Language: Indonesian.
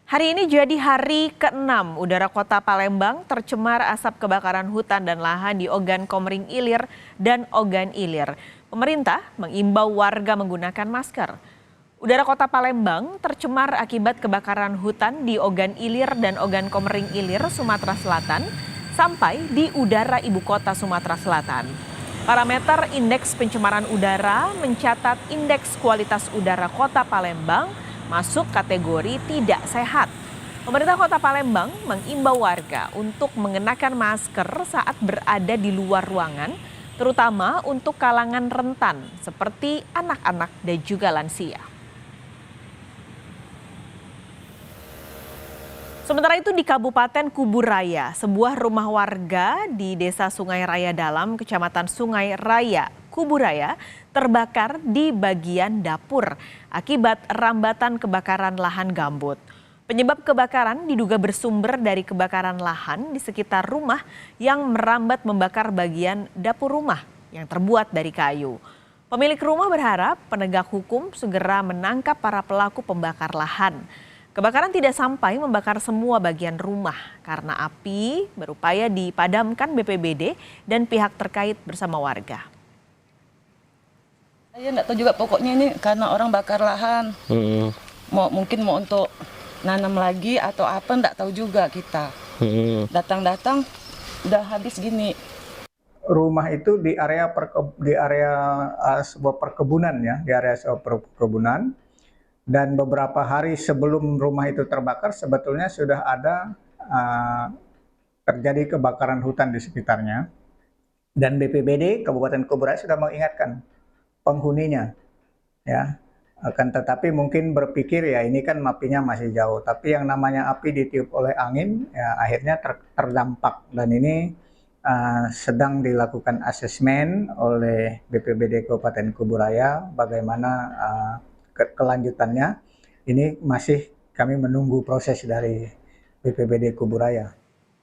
Hari ini jadi hari ke-6 udara kota Palembang tercemar asap kebakaran hutan dan lahan di Ogan Komering Ilir dan Ogan Ilir. Pemerintah mengimbau warga menggunakan masker. Udara kota Palembang tercemar akibat kebakaran hutan di Ogan Ilir dan Ogan Komering Ilir, Sumatera Selatan, sampai di udara ibu kota Sumatera Selatan. Parameter indeks pencemaran udara mencatat indeks kualitas udara kota Palembang masuk kategori tidak sehat. Pemerintah Kota Palembang mengimbau warga untuk mengenakan masker saat berada di luar ruangan, terutama untuk kalangan rentan seperti anak-anak dan juga lansia. Sementara itu di Kabupaten Kuburaya, sebuah rumah warga di Desa Sungai Raya Dalam, Kecamatan Sungai Raya, Kuburaya, terbakar di bagian dapur akibat rambatan kebakaran lahan gambut. Penyebab kebakaran diduga bersumber dari kebakaran lahan di sekitar rumah yang merambat membakar bagian dapur rumah yang terbuat dari kayu. Pemilik rumah berharap penegak hukum segera menangkap para pelaku pembakar lahan. Kebakaran tidak sampai membakar semua bagian rumah karena api berupaya dipadamkan BPBD dan pihak terkait bersama warga. Saya nggak tahu juga, pokoknya ini karena orang bakar lahan. Mungkin mau untuk nanam lagi atau apa, nggak tahu juga kita. Datang-datang udah habis gini. Rumah itu di area sebuah perkebunan ya, di area sebuah perkebunan. Dan beberapa hari sebelum rumah itu terbakar, sebetulnya sudah ada terjadi kebakaran hutan di sekitarnya. Dan BPBD Kabupaten Kuburaya sudah mengingatkan penghuninya, ya. Akan tetapi mungkin berpikir ya ini kan apinya masih jauh. Tapi yang namanya api ditiup oleh angin, ya akhirnya terdampak. Dan ini sedang dilakukan asesmen oleh BPBD Kabupaten Kuburaya bagaimana kelanjutannya. Ini masih kami menunggu proses dari BPBD Kuburaya.